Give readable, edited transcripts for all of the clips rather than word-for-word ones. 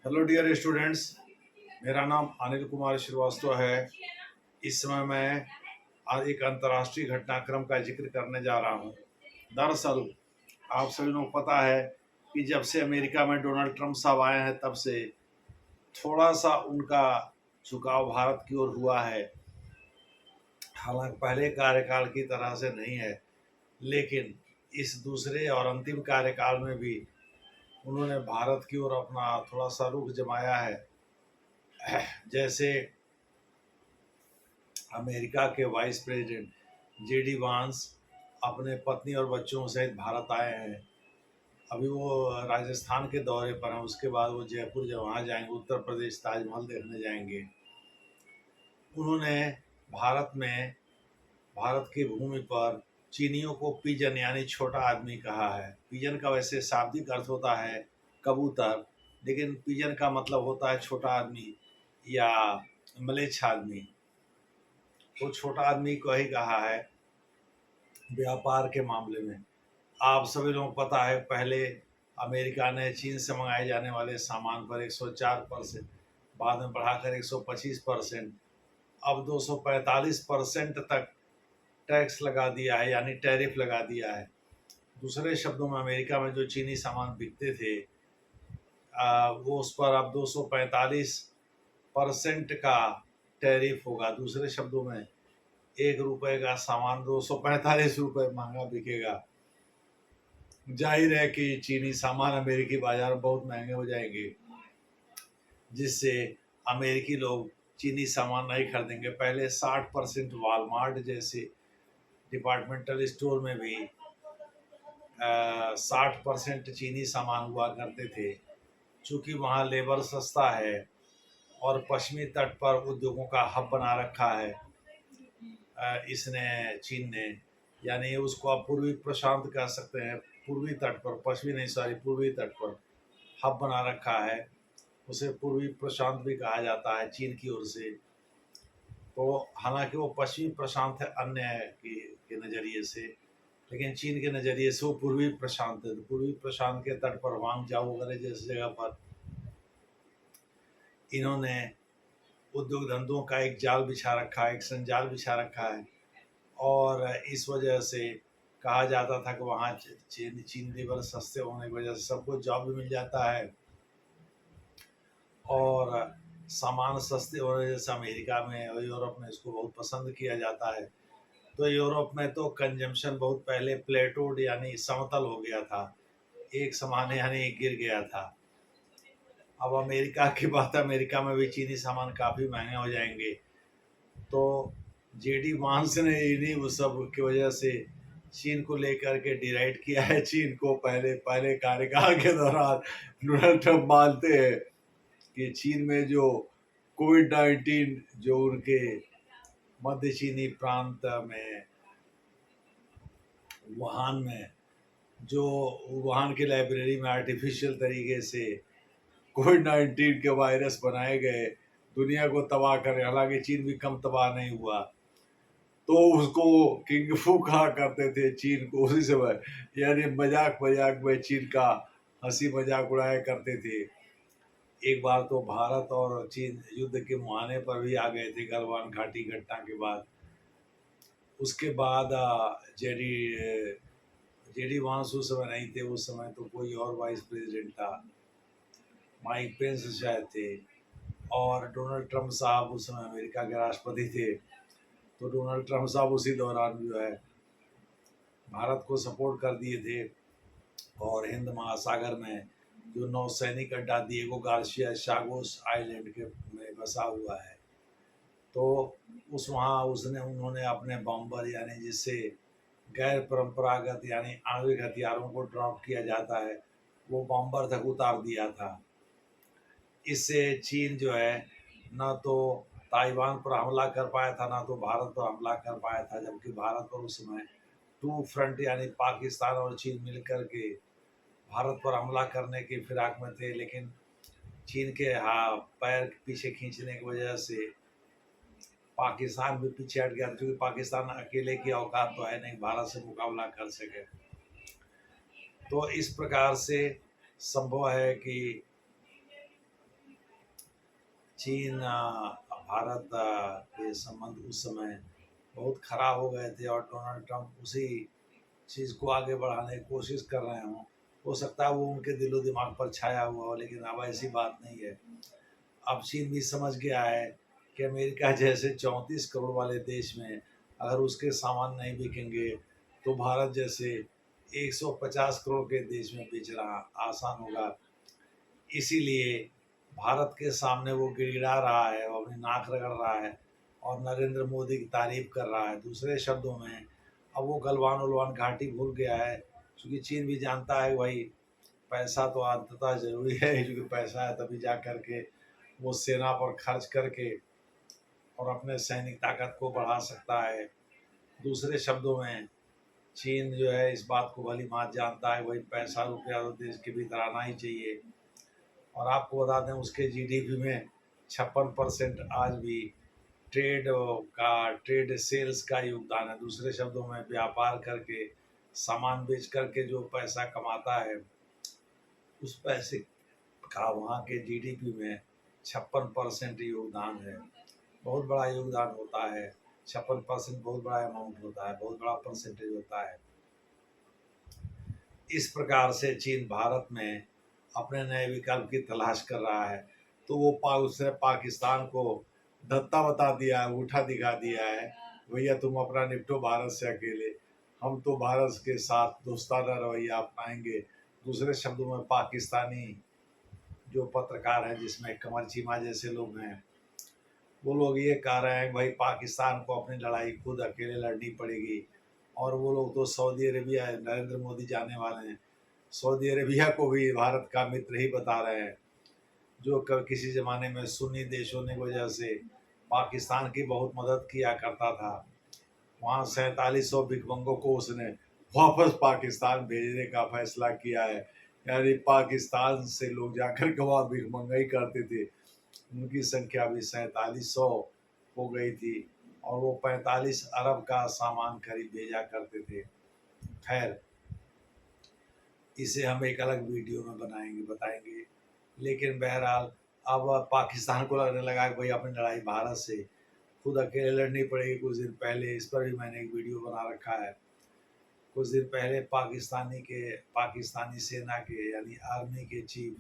Hello dear students, मेरा नाम अनिल कुमार श्रीवास्तव है। इस समय मैं आज एक अंतर्राष्ट्रीय घटनाक्रम का जिक्र करने जा रहा हूँ। दरअसल आप सभी लोग पता है कि जब से अमेरिका में डोनाल्ड ट्रंप साहब आए हैं तब से थोड़ा सा उनका झुकाव भारत की ओर हुआ है। हालांकि पहले कार्यकाल की तरह से नहीं है, लेकिन इस दूसरे और अंतिम कार्यकाल में भी उन्होंने भारत की ओर अपना थोड़ा सा रुख जमाया है। जैसे अमेरिका के वाइस प्रेसिडेंट जेडी वांस अपने पत्नी और बच्चों सहित भारत आए हैं। अभी वो राजस्थान के दौरे पर हैं। उसके बाद वो जयपुर जब वहाँ जाएंगे, उत्तर प्रदेश ताजमहल देखने जाएंगे। उन्होंने भारत में भारत की भूमि पर चीनियों को पिजन यानी छोटा आदमी कहा है। पिजन का वैसे शाब्दिक अर्थ होता है कबूतर, लेकिन पिजन का मतलब होता है छोटा आदमी या मलेच्छ आदमी। वो छोटा आदमी को ही कहा है व्यापार के मामले में। आप सभी लोगों को पता है पहले अमेरिका ने चीन से मंगाए जाने वाले सामान पर 104%, बाद में बढ़ाकर 125%, अब 245% तक टैक्स लगा दिया है, यानी टैरिफ लगा दिया है। दूसरे शब्दों में अमेरिका में जो चीनी सामान बिकते थे वो उस पर अब 245% का टैरिफ होगा। दूसरे शब्दों में 1 रुपए का सामान 245 रुपये महंगा बिकेगा। जाहिर है कि चीनी सामान अमेरिकी बाजार में बहुत महंगे हो जाएंगे, जिससे अमेरिकी लोग चीनी सामान नहीं खरीदेंगे। पहले 60% वालमार्ट जैसे डिपार्टमेंटल स्टोर में भी 60% चीनी सामान हुआ करते थे। चूँकि वहाँ लेबर सस्ता है और पश्चिमी तट पर उद्योगों का हब बना रखा है इसने, चीन ने, यानी उसको आप पूर्वी प्रशांत कह सकते हैं। पूर्वी तट पर, पश्चिमी नहीं सॉरी, पूर्वी तट पर हब बना रखा है। उसे पूर्वी प्रशांत भी कहा जाता है चीन की ओर से। तो हालांकि वो पश्चिमी प्रशांत है अन्य के नज़रिए से, लेकिन चीन के नज़रिए से वो पूर्वी प्रशांत है। तो पूर्वी प्रशांत के तट पर वांगजाओ वगैरह जैसी जगह पर इन्होंने उद्योग धंधों का एक जाल बिछा रखा है, एक संजाल बिछा रखा है। और इस वजह से कहा जाता था कि वहाँ चीन लेबर सस्ते होने की वजह से सबको जॉब भी मिल जाता है और सामान सस्ते होने जैसे अमेरिका में और यूरोप में इसको बहुत पसंद किया जाता है। तो यूरोप में तो कंजम्पशन बहुत पहले प्लेटोड यानी समतल हो गया था, एक समान यानी गिर गया था। अब अमेरिका की बात, अमेरिका में भी चीनी सामान काफ़ी महंगे हो जाएंगे। तो जेडी वांस ने इन्हीं वो सब की वजह से चीन को लेकर के डिराइट किया है। चीन को पहले पहले कार्यकाल के दौरान डोनाल्ड ट्रंप मानते हैं कि चीन में जो कोविड-19 जो उनके मध्य चीनी प्रांत में वुहान में जो वुहान की लाइब्रेरी में आर्टिफिशियल तरीके से कोविड-19 के वायरस बनाए गए, दुनिया को तबाह करें। हालांकि चीन भी कम तबाह नहीं हुआ। तो उसको किंग फू कहा करते थे चीन को उसी समय, यानी मजाक मजाक में चीन का हंसी मजाक उड़ाया करते थे। एक बार तो भारत और चीन युद्ध के मुहाने पर भी आ गए थे गलवान घाटी घटना के बाद। उसके बाद जेडी जेडी वांस उस समय नहीं थे, उस समय तो कोई और वाइस प्रेसिडेंट था, माइक पेंस शायद थे। और डोनाल्ड ट्रंप साहब उस समय अमेरिका के राष्ट्रपति थे। तो डोनाल्ड ट्रंप साहब उसी दौरान जो है भारत को सपोर्ट कर दिए थे और हिंद महासागर में जो नौसैनिक अड्डा दिएगो गार्सिया शागोस आइलैंड के में बसा हुआ है, तो उस वहाँ उसने उन्होंने अपने बॉम्बर यानी जिससे गैर परंपरागत यानी आणविक हथियारों को ड्रॉप किया जाता है, वो बॉम्बर तक उतार दिया था। इससे चीन जो है न तो ताइवान पर हमला कर पाया था, ना तो भारत पर हमला कर पाया था। जबकि भारत पर उस समय टू फ्रंट यानी पाकिस्तान और चीन मिलकर के भारत पर हमला करने की फिराक में थे, लेकिन चीन के पैर पीछे खींचने की वजह से पाकिस्तान भी पीछे हट गया, क्योंकि पाकिस्तान अकेले की औकात तो है नहीं भारत से मुकाबला कर सके। तो इस प्रकार से संभव है कि चीन भारत के संबंध उस समय बहुत खराब हो गए थे और डोनाल्ड ट्रंप उसी चीज़ को आगे बढ़ाने की कोशिश कर रहे हों। हो सकता है वो उनके दिलो दिमाग पर छाया हुआ हो, लेकिन अब ऐसी बात नहीं है। अब चीन भी समझ गया है कि अमेरिका जैसे 34 करोड़ वाले देश में अगर उसके सामान नहीं बिकेंगे तो भारत जैसे 150 करोड़ के देश में बेचना आसान होगा। इसीलिए भारत के सामने वो गिड़गिड़ा रहा है, वो अपनी नाक रगड़ रहा है और नरेंद्र मोदी की तारीफ कर रहा है। दूसरे शब्दों में अब वो गलवान उलवान घाटी भूल गया है, क्योंकि चीन भी जानता है भाई पैसा तो अंततः जरूरी है, क्योंकि पैसा है तभी जा करके वो सेना पर खर्च करके और अपने सैनिक ताकत को बढ़ा सकता है। दूसरे शब्दों में चीन जो है इस बात को भली बात जानता है, भाई पैसा रुपया तो देश के भीतर आना ही चाहिए। और आपको बता दें उसके जीडीपी में 56% आज भी ट्रेड सेल्स का योगदान है। दूसरे शब्दों में व्यापार करके सामान बेच करके जो पैसा कमाता है उस पैसे का वहाँ के जीडीपी में 56% योगदान है। बहुत बड़ा योगदान होता है। 56% बहुत बड़ा अमाउंट होता है, बहुत बड़ा परसेंटेज होता है। इस प्रकार से चीन भारत में अपने नए विकल्प की तलाश कर रहा है। तो वो उसने पाकिस्तान को धत्ता बता दिया है, उठा दिखा दिया है, भैया तुम अपना निपटो भारत से अकेले, हम तो भारत के साथ दोस्ताना रवैया अपनाएंगे। दूसरे शब्दों में पाकिस्तानी जो पत्रकार हैं जिसमें कमर चीमा जैसे लोग हैं, वो लोग ये कह रहे हैं भाई पाकिस्तान को अपनी लड़ाई खुद अकेले लड़नी पड़ेगी। और वो लोग तो सऊदी अरेबिया, नरेंद्र मोदी जाने वाले हैं, सऊदी अरेबिया को भी भारत का मित्र ही बता रहे हैं, जो किसी ज़माने में सुन्नी देश होने की वजह से पाकिस्तान की बहुत मदद किया करता था। वहाँ 4700 भिखमंगों को उसने वापस पाकिस्तान भेजने का फैसला किया है। यानी पाकिस्तान से लोग जाकर के वहाँ भिखमंगाई करते थे, उनकी संख्या भी 4700 हो गई थी और वो 45 अरब का सामान खरीद भेजा करते थे। खैर, इसे हम एक अलग वीडियो में बताएंगे। लेकिन बहरहाल अब पाकिस्तान को लगने लगा कि भाई अपनी लड़ाई भारत से खुद अकेले लड़नी पड़ेगी। कुछ दिन पहले इस पर भी मैंने एक वीडियो बना रखा है। कुछ दिन पहले पाकिस्तानी सेना के यानी आर्मी के चीफ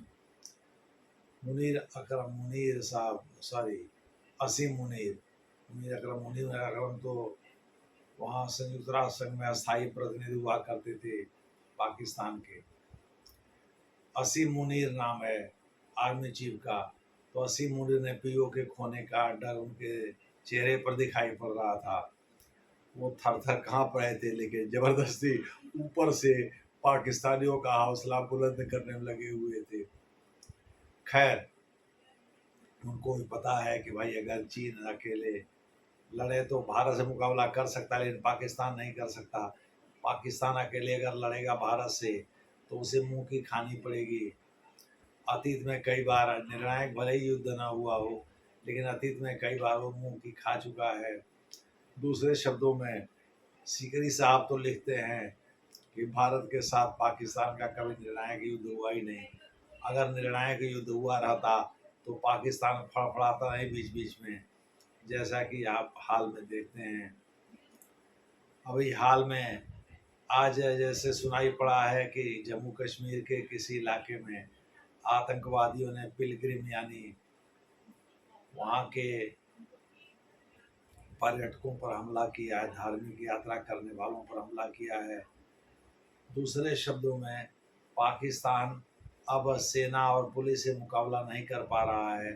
असीम मुनीर अकरम तो वहाँ संयुक्त राष्ट्र संघ में अस्थायी प्रतिनिधि हुआ करते थे पाकिस्तान के। असीम मुनीर नाम है आर्मी चीफ का। तो असीम मुनीर ने पीओ के खोने का डर उनके चेहरे पर दिखाई पड़ रहा था। वो थर थर काँप रहे थे, लेकिन जबरदस्ती ऊपर से पाकिस्तानियों का हौसला बुलंद करने में लगे हुए थे। खैर, उनको भी पता है कि भाई अगर चीन अकेले लड़े तो भारत से मुकाबला कर सकता है, लेकिन पाकिस्तान नहीं कर सकता। पाकिस्तान अकेले अगर लड़ेगा भारत से तो उसे मुंह की खानी पड़ेगी। अतीत में कई बार निर्णायक भले ही युद्ध ना हुआ हो, लेकिन अतीत में कई बार वो मुंह की खा चुका है। दूसरे शब्दों में सीकरी साहब तो लिखते हैं कि भारत के साथ पाकिस्तान का कभी निर्णायक युद्ध हुआ ही नहीं। अगर निर्णायक युद्ध हुआ रहता तो पाकिस्तान फड़फड़ाता नहीं बीच बीच में, जैसा कि आप हाल में देखते हैं। अभी हाल में आज जैसे सुनाई पड़ा है कि जम्मू कश्मीर के किसी इलाके में आतंकवादियों ने पिलग्रिम यानी वहाँ के पर्यटकों पर हमला किया है, धार्मिक यात्रा करने वालों पर हमला किया है। दूसरे शब्दों में पाकिस्तान अब सेना और पुलिस से मुकाबला नहीं कर पा रहा है,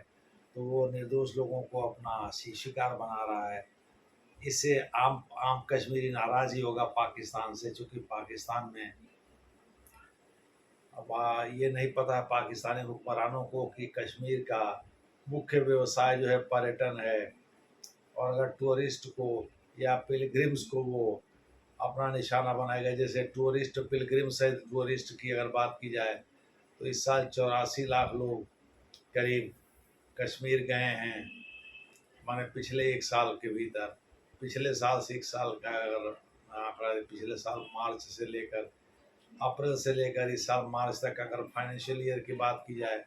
तो वो निर्दोष लोगों को अपना शिकार बना रहा है। इससे आम आम कश्मीरी नाराज ही होगा पाकिस्तान से, चूँकि पाकिस्तान में अब ये नहीं पता है पाकिस्तानी हुक्मरानों को कि कश्मीर का मुख्य व्यवसाय जो है पर्यटन है, और अगर टूरिस्ट को या पिलग्रिम्स को वो अपना निशाना बनाएगा, जैसे टूरिस्ट पिलग्रिम सहित टूरिस्ट की अगर बात की जाए तो इस साल 84 लाख लोग करीब कश्मीर गए हैं। माने पिछले एक साल के भीतर, पिछले साल से एक साल का अगर आंकड़ा, पिछले साल मार्च से लेकर अप्रैल से लेकर इस साल मार्च तक अगर फाइनेंशियल ईयर की बात की जाए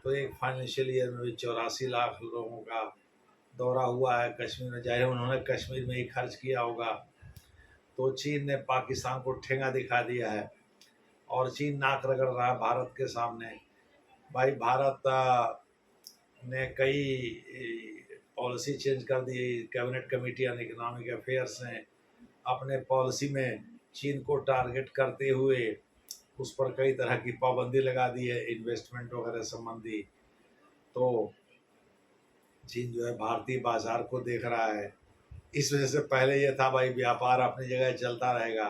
तो एक फाइनेंशियल ईयर में भी 84 लाख लोगों का दौरा हुआ है कश्मीर में, चाहे उन्होंने कश्मीर में ही खर्च किया होगा। तो चीन ने पाकिस्तान को ठेंगा दिखा दिया है और चीन नाक रगड़ रहा है भारत के सामने। भाई भारत ने कई पॉलिसी चेंज कर दी। Cabinet committee on economic affairs ने अपने पॉलिसी में चीन को टारगेट करते हुए उस पर कई तरह की पाबंदी लगा दी है इन्वेस्टमेंट वगैरह संबंधी। तो चीन जो है भारतीय बाजार को देख रहा है। इस वजह से पहले ये था भाई व्यापार अपनी जगह चलता रहेगा,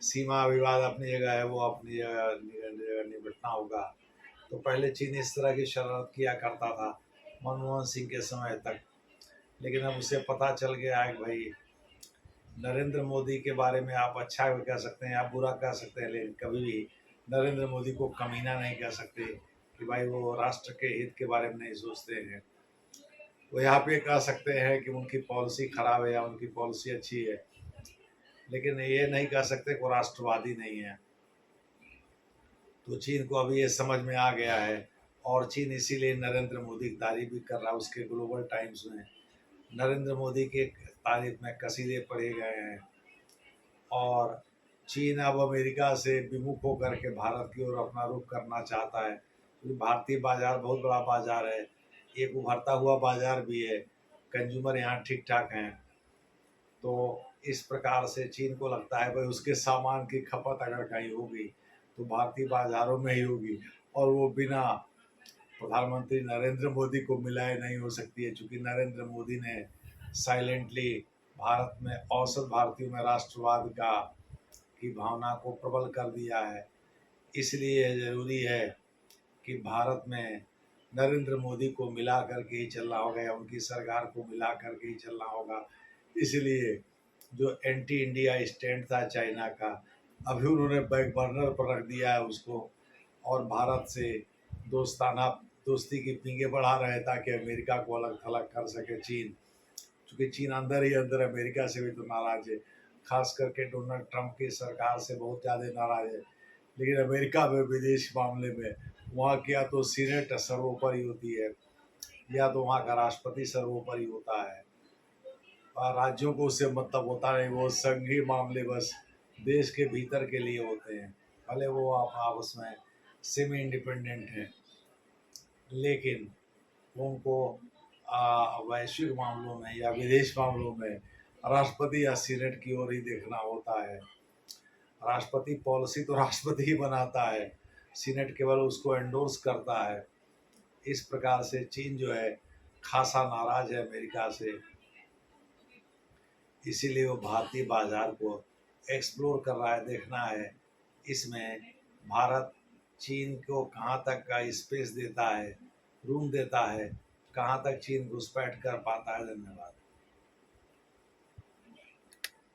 सीमा विवाद अपनी जगह है, वो अपनी जगह निपटना होगा। तो पहले चीन इस तरह की शरारत किया करता था मनमोहन सिंह के समय तक। लेकिन अब उसे पता चल गया है कि भाई नरेंद्र मोदी के बारे में आप अच्छा भी कह सकते हैं, आप बुरा कह सकते हैं, लेकिन कभी भी नरेंद्र मोदी को कमीना नहीं कह सकते कि भाई वो राष्ट्र के हित के बारे में नहीं सोचते हैं। वो यहाँ पे कह सकते हैं कि उनकी पॉलिसी खराब है या उनकी पॉलिसी अच्छी है, लेकिन ये नहीं कह सकते कि वो राष्ट्रवादी नहीं है। तो चीन को अभी ये समझ में आ गया है और चीन इसीलिए नरेंद्र मोदी की तारीफ भी कर रहा है। उसके ग्लोबल टाइम्स में नरेंद्र मोदी के तारीफ में कसीदे पढ़े गए हैं। और चीन अब अमेरिका से विमुख होकर के भारत की ओर अपना रुख करना चाहता है, क्योंकि भारतीय बाजार बहुत बड़ा बाजार है, एक उभरता हुआ बाजार भी है, कंज्यूमर यहाँ ठीक ठाक हैं। तो इस प्रकार से चीन को लगता है भाई उसके सामान की खपत अगर कहीं होगी तो भारतीय बाजारों में ही होगी, और वो बिना प्रधानमंत्री नरेंद्र मोदी को मिलाए नहीं हो सकती है, क्योंकि नरेंद्र मोदी ने साइलेंटली भारत में औसत भारतीयों में राष्ट्रवाद का की भावना को प्रबल कर दिया है। इसलिए ज़रूरी है कि भारत में नरेंद्र मोदी को मिला करके ही चलना होगा या उनकी सरकार को मिला करके ही चलना होगा। इसलिए जो एंटी इंडिया स्टैंड था चाइना का, अभी उन्होंने बैक बर्नर पर रख दिया है उसको, और भारत से दोस्ताना दोस्ती की पींगे बढ़ा रहे ताकि अमेरिका को अलग थलग कर सके चीन। क्योंकि चीन अंदर ही अंदर अमेरिका से भी तो नाराज है, खास करके डोनाल्ड ट्रंप की सरकार से बहुत ज़्यादा नाराज है। लेकिन अमेरिका में विदेश मामले में वहाँ की या तो सीनेट सर्वोपरि होती है या तो वहाँ का राष्ट्रपति सर्वोपरि होता है, और राज्यों को उससे मतलब होता नहीं। वो संघीय मामले बस देश के भीतर के लिए होते हैं, भले वो आप आपस में सेमी इंडिपेंडेंट हैं, लेकिन उनको वैश्विक मामलों में या विदेश मामलों में राष्ट्रपति या सीनेट की ओर ही देखना होता है। राष्ट्रपति पॉलिसी तो राष्ट्रपति ही बनाता है, सीनेट केवल उसको एंडोर्स करता है। इस प्रकार से चीन जो है खासा नाराज है अमेरिका से, इसीलिए वो भारतीय बाजार को एक्सप्लोर कर रहा है, देखना है इसमें भारत चीन को कहाँ तक का स्पेस देता है, रूम देता है, कहाँ तक चीन घुसपैठ कर पाता है। धन्यवाद।